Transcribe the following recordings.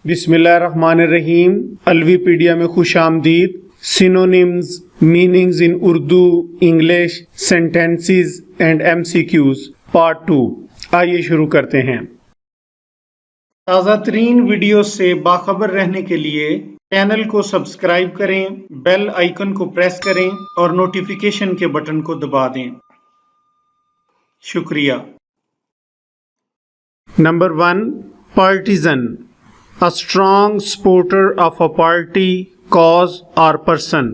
बिस्मिल्लाहिर्रहमानिर्रहीम। अलवीपीडिया में खुश आमदीद। Synonyms, meanings in Urdu, English, sentences and MCQs part 2। आइए शुरू करते हैं। ताज़ा तरीन वीडियो से बाखबर रहने के लिए चैनल को सब्सक्राइब करें, बेल आइकन को प्रेस करें और नोटिफिकेशन के बटन को दबा दें। शुक्रिया। Number 1, partisan, a strong supporter of a party, cause or person।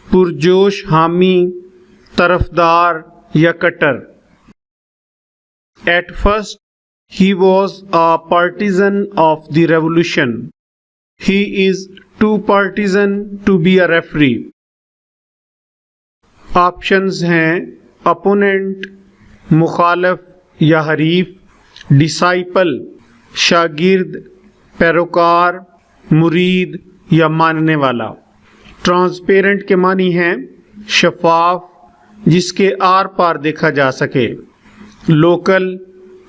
पुरजोश हामी, तरफदार या कट्टर। At first, he was a partisan of the revolution. He is too partisan to be a referee। Options हैं opponent, मुखालिफ या हरीफ, डिसाइपल शागिर्द, पैरोकार, मुरीद या मानने वाला। ट्रांसपेरेंट के मानी हैं शफाफ, जिसके आर पार देखा जा सके। लोकल,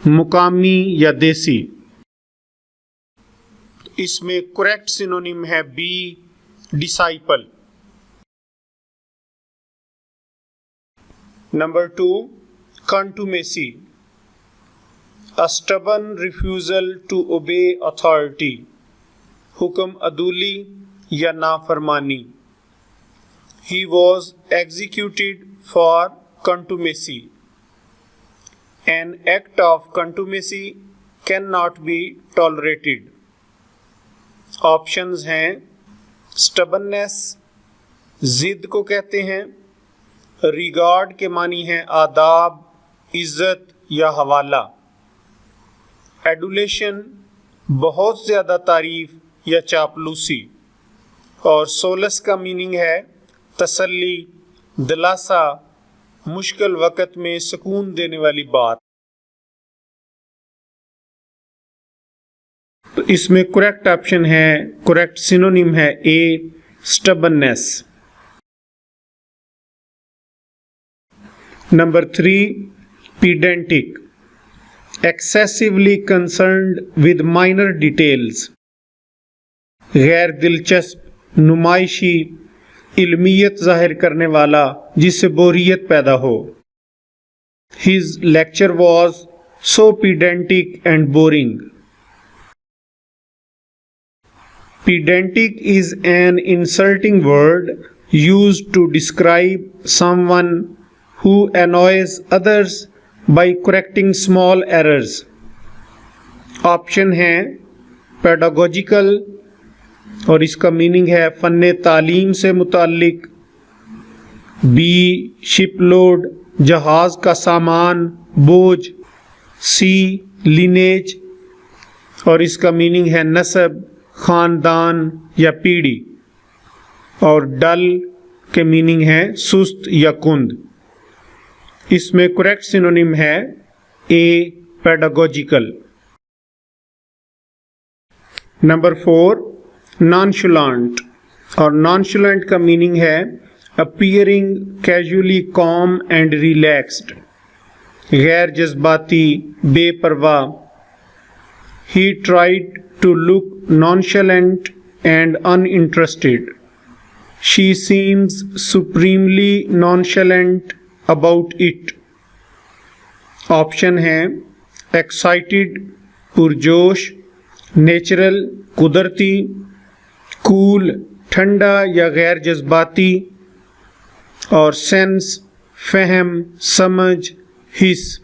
मुकामी या देसी। इसमें करेक्ट सिनोनिम है B, disciple. Number 2, contumacy, a stubborn refusal to obey authority। हुक्म अदूली या नाफरमानी। He was executed for contumacy। An act of contumacy cannot be tolerated। Options हैं stubbornness, जिद को कहते हैं। रिगार्ड के मानी हैं आदाब, इज्जत या हवाला। एडुलेशन, बहुत ज़्यादा तारीफ या चापलूसी। और सोलस का मीनिंग है तसल्ली, दिलासा, मुश्किल वक़्त में सुकून देने वाली बात। तो इसमें करेक्ट ऑप्शन है, करेक्ट सिनोनिम है A, stubbornness. Number 3, pedantic, excessively concerned with minor details। गैर दिलचस्प, नुमाइशी, इल्मियत जाहिर करने वाला, जिससे बोरियत पैदा हो। His lecture was so pedantic and boring। Pedantic is an insulting word used to describe someone who annoys others by correcting small errors। Option हैं पेडागोजिकल, और इसका मीनिंग है फ़न्ने तालीम से मुताल्लिक। बी, शिपलोड, जहाज़ का सामान, बोझ। सी, लिनेज, और इसका मीनिंग है नस्ब, ख़ानदान या पीढ़ी। और डल के मीनिंग है सुस्त या कुंद। इसमें करेक्ट सिनोनिम है ए, पेडागोजिकल। नंबर 4, नॉनशुलेंट, और नॉनशुलेंट का मीनिंग है appearing casually calm and relaxed. गैर जज्बाती, बेपरवाह। He tried to look nonchalant and uninterested. She seems supremely nonchalant about it. Option हैं एक्साइटेड, पुरजोश, नेचुरल, कुदरती, कूल, ठंडा या गैर जज्बाती। और सेंस, फहम, समझ, हिस।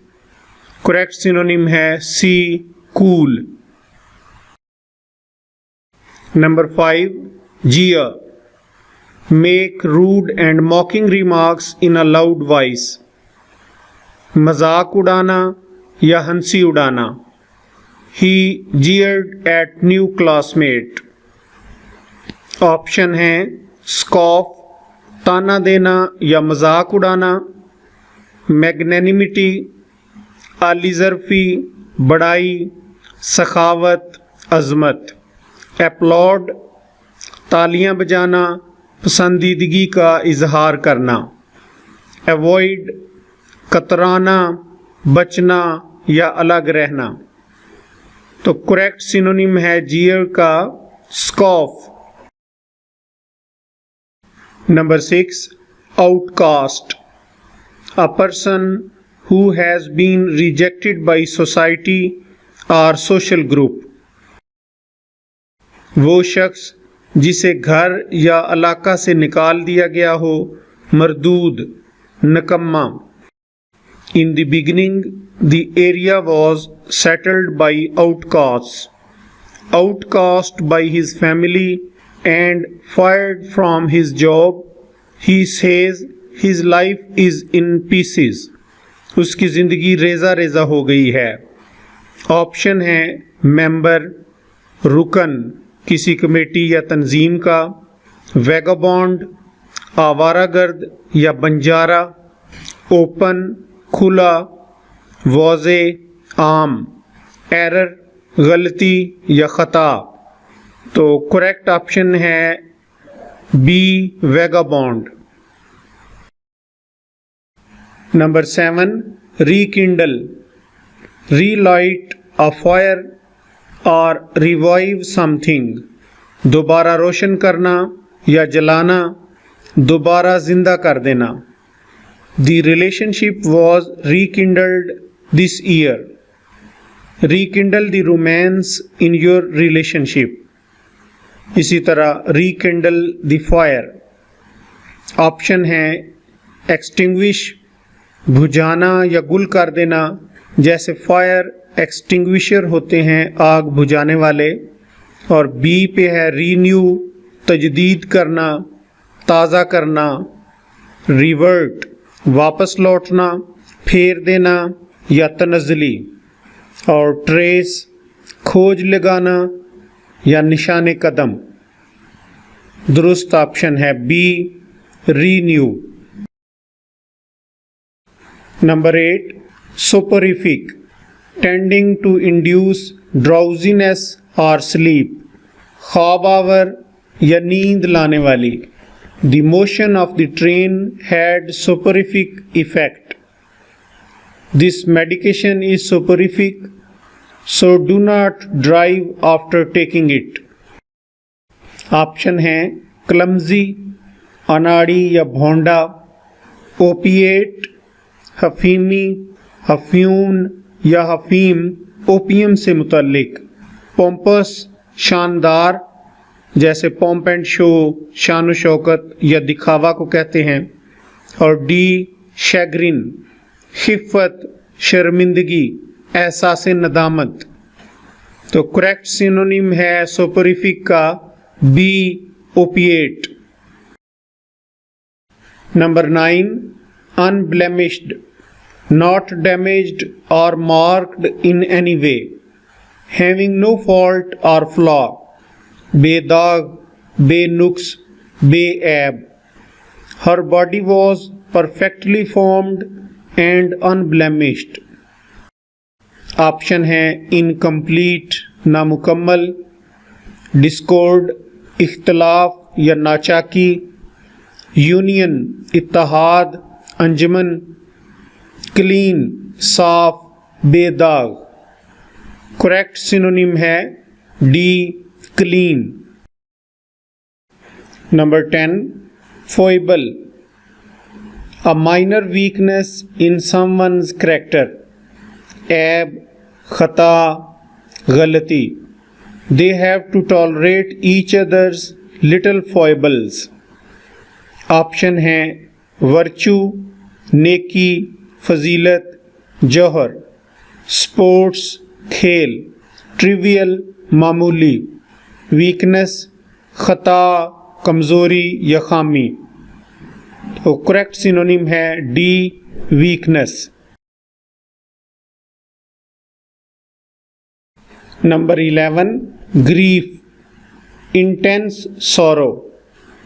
करेक्ट सिनोनिम है सी, कूल। नंबर 5, जियर, make rude and mocking remarks in a loud voice। मजाक उड़ाना या हंसी उड़ाना। He jeered at new classmate। Option हैं scoff, ताना देना या मजाक उड़ाना। मैग्नेनिमिटी, आलिज़रफ़ी, बड़ाई, सखावत, अज़मत। एप्लॉड, तालियां बजाना, पसंदीदगी का इजहार करना। एवॉइड, कतराना, बचना या अलग रहना। तो करेक्ट सिनोनिम है जीयर का scoff. Number 6, outcast, a person who has been rejected by society or social group। वो शख्स जिसे घर या इलाका से निकाल दिया गया हो, मरदूद, नकम्मा। In the beginning, the area was settled by outcasts, outcast by his family and fired from his job। He says his life is in pieces। उसकी ज़िंदगी रेज़ा रेज़ा हो गई है। ऑप्शन है मेंबर, रुकन किसी कमेटी या तंजीम का, वैगाबॉन्ड आवारागर्द या बंजारा, ओपन खुला, वाज़े आम, एरर गलती या ख़ता। तो करेक्ट ऑप्शन है B vagabond. Number 7, rekindle, relight a fire और revive something। दोबारा रोशन करना या जलाना, दोबारा जिंदा कर देना। The relationship was rekindled this year। Rekindle the romance in your relationship। इसी तरह rekindle the fire। ऑप्शन है extinguish बुझाना या गुल कर देना, जैसे फायर एक्सटिंग्विशर होते हैं आग बुझाने वाले। और बी पे है रीन्यू तजदीद करना, ताज़ा करना, रिवर्ट वापस लौटना, फेर देना या तनज़ली। और ट्रेस खोज लगाना या निशाने कदम। दुरुस्त ऑप्शन है B renew. Number 8, soporific, tending to induce drowsiness or sleep। ख्वाब आवर या नींद लाने वाली। The motion of the train had soporific effect। This medication is soporific, so do not drive after taking it। Option है clumsy अनाड़ी या भोंडा, opiate हफीमी, हफ्यून या हफीम opium से मुतल्लिक, पोम्पस शानदार जैसे पॉम्प एंड शो शान शौकत या दिखावा को कहते हैं। और डी शैग्रिन खिफ़त शर्मिंदगी एहसास नदामत। तो करेक्ट सिनोनिम है सोपोरिफिक का B opiate. Number 9, unblemished, not damaged or marked in any way, having no fault or flaw, बेदाग, बेनुक्स, बेऐब। Her body was perfectly formed and unblemished। Option है इनकम्प्लीट नामुकम्मल, डिस्कॉर्ड इख्तलाफ या नाचाकी, union इत्तेहाद अंजमन, clean साफ बेदाग। Correct synonym है D clean. Number 10, foible, a minor weakness in someone's character। ऐब खता गलती। They have to tolerate each other's little foibles। Option है वर्चू नेकी, फजीलत, जौहर, स्पोर्ट्स खेल, ट्रिवियल मामूली, वीकनेस खता कमज़ोरी या खामी। तो करेक्ट सिनोनिम है D weakness. Number 11, grief, intense sorrow,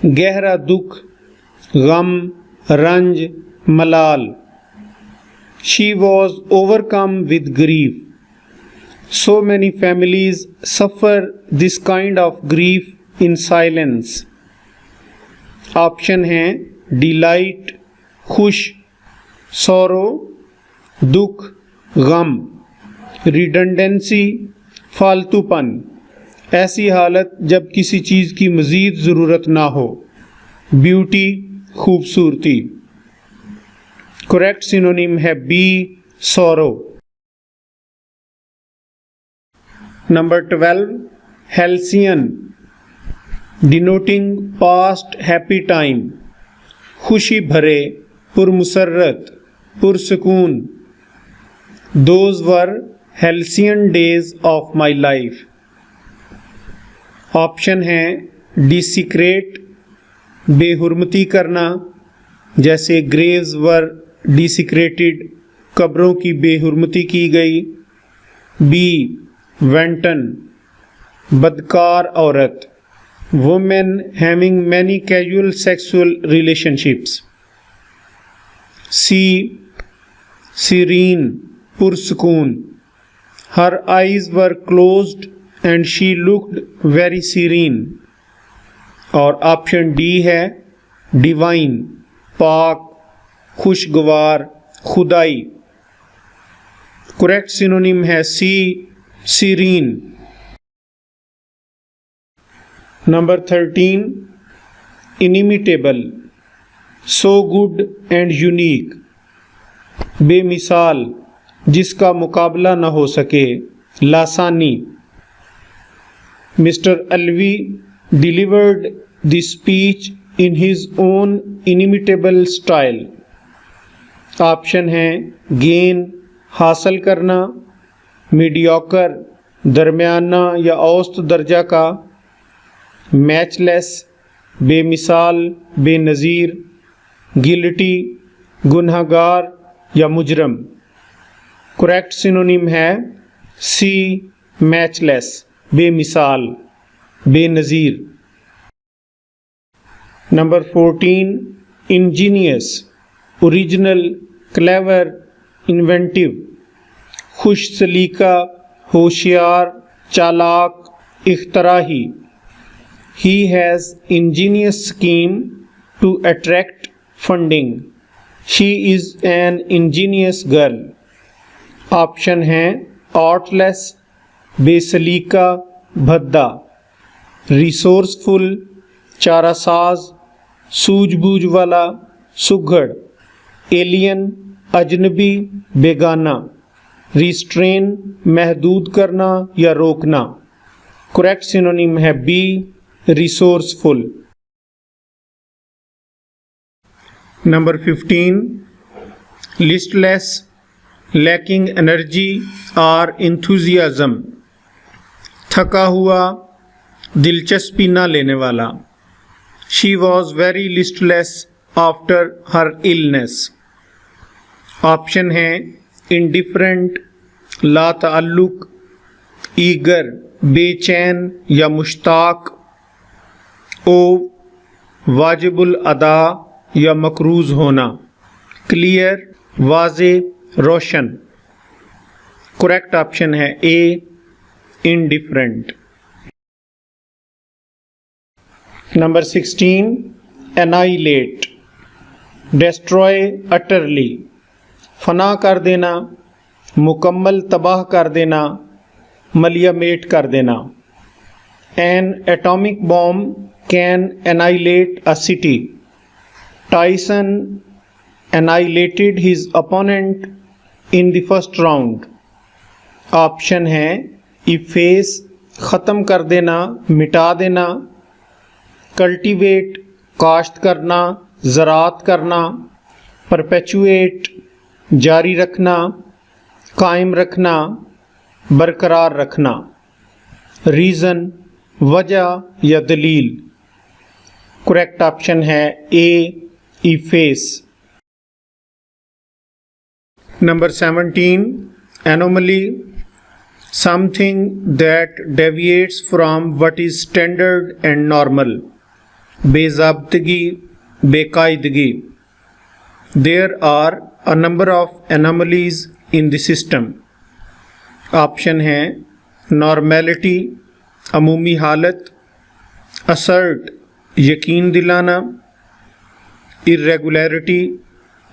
गहरा दुख, गम, रंज, मलाल। She was overcome with grief। So many families suffer this kind of grief in silence। Option हैं डिलाइट खुश, सॉरो दुख, गम, रिडंडेंसी फालतूपन, ऐसी हालत जब किसी चीज़ की मज़ीद ज़रूरत ना हो। ब्यूटी, खूबसूरती। करेक्ट सिनोनिम है B, sorrow. Number 12, halcyon, denoting past happy time, खुशी भरे, पुरमुसर्रत, पुरसकून। Those were halcyon days of my life। Option है डिसिक्रेट, बेहुरमती करना, जैसे ग्रेव्स वर डिसिक्रेटेड, कब्रों की बेहुरमती की गई। बी, वेंटन, बदकार औरत, women having many casual sexual relationships. C, serene, पुरसकून, her eyes were closed and she looked very serene. और ऑप्शन डी है डिवाइन, पाक, खुशगवार, खुदाई। करेक्ट सिनोनिम है C, serene. Number 13, inimitable, so good and unique, बेमिसाल, जिसका मुकाबला न हो सके, लासानी। Mister Alvi delivered the speech in his own inimitable style. Option है गेन, हासिल करना, मीडियोकर, दरमियाना या औसत दर्जा का, मैचलेस, बेमिसाल, बेनज़ीर, गिल्टी, गुनहगार या मुजरम। करेक्ट सिनोनिम है सी, मैचलेस, बेमिसाल, Benazir. Number 14, Angénieux, original, clever, inventive, खुश सलीका, होशियार, चालाक, इख्तराही। He has ingenious scheme to attract funding. She is an ingenious girl। Option हैं आर्टलेस, बेसलीका, भद्दा, रिसोर्सफुल, चारासाज, सूझबूझ वाला, सुघड़, एलियन, अजनबी, बेगाना, रिस्ट्रेन, महदूद करना या रोकना। करेक्ट सिनोनिम है B, resourceful. Number 15, listless, lacking energy और इंथुजियाज्म, थका हुआ, दिलचस्पी न लेने वाला। She was very listless after her illness. Option है इंडिफरेंट, ला ताल्लुक, ईगर, बेचैन या मुश्ताक। ओ, वाजिबुल अदा या मकरूज होना। क्लियर, वाजे, रोशन। करेक्ट ऑप्शन है A, indifferent. Number 16, annihilate, destroy utterly, फना कर देना, मुकम्मल तबाह कर देना, मलियामेट कर देना। An atomic bomb can annihilate a city. Tyson annihilated his opponent in the first round। Option है इफेस, ख़त्म कर देना, मिटा देना। कल्टीवेट, काश्त करना, ज़राअत करना। परपेचुएट, जारी रखना, कायम रखना, बरकरार रखना। रीज़न, वजह या दलील। करेक्ट ऑप्शन है A, efface. Number 17, anomaly, something that deviates from what is standard and normal। बेज़ाब्तगी, बेकायदगी। There are a number of anomalies in the system। Option है नॉर्मेलिटी, अमूमी हालत। असर्ट, यकीन दिलाना। इर्रेगुलरिटी,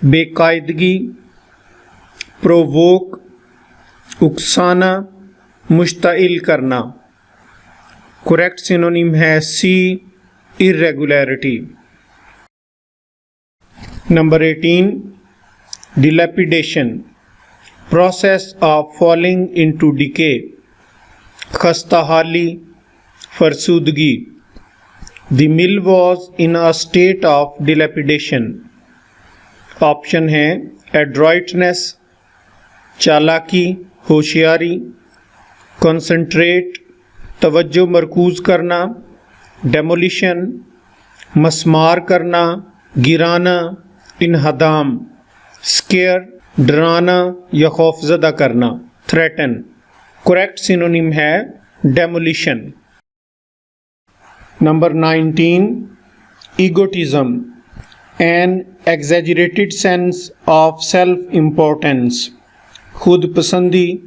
बेकायदगी। प्रोवोक, उकसाना, मुश्ताइल करना। करेक्ट सिनोनिम है C, irregularity. Number 18, dilapidation, process of falling into decay, खस्ताहाली, फरसूदगी। The mill was in a state of dilapidation। Option है adroitness, चालाकी, होशियारी, concentrate, तवज्जो मरकूज करना, demolition, मस्मार करना, गिराना, इन्हदाम, scare, डराना या खौफजदा करना, threaten। करेक्ट सिनोनिम है demolition। Number 19, egotism, an exaggerated sense of self importance, खुद पसंदी,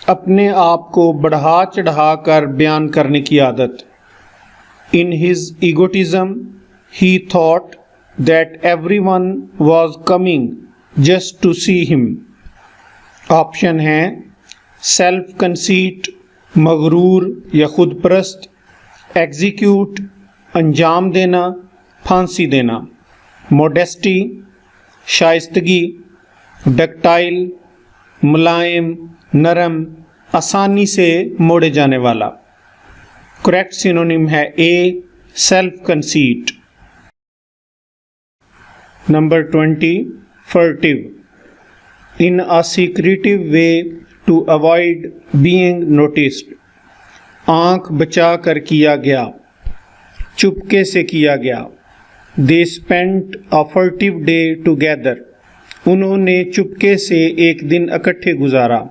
अपने आप को बढ़ा चढ़ा कर बयान करने की आदत। In his egotism, he thought that everyone was coming just to see him। Option है सेल्फ कंसीट, मगरूर या खुद परस्त, एग्जीक्यूट, अंजाम देना, फांसी देना, मोडेस्टी, शाइस्तगी, डक्टाइल, मुलायम, नरम, आसानी से मोड़े जाने वाला। करेक्ट सिनोनिम है A, self conceit. Number 20, furtive, in a secretive way to avoid being noticed, आंख बचा कर किया गया, चुपके से किया गया। They spent a furtive day together, उन्होंने चुपके से एक दिन इकट्ठे गुजारा।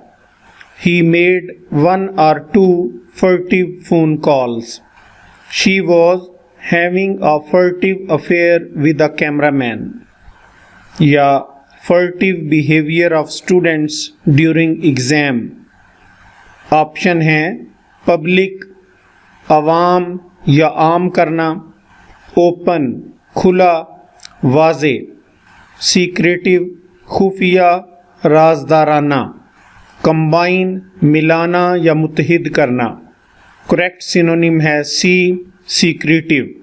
He made 1 or 2 furtive phone calls। She was having a furtive affair with a cameraman। या furtive behavior of students during exam। Option है पब्लिक, अवाम या आम करना, ओपन, खुला, वाजे, सीक्रेटिव, खुफिया, राजदाराना, कंबाइन, मिलाना या मुत्तहिद करना। करेक्ट सिनोनिम है सी, सीक्रेटिव।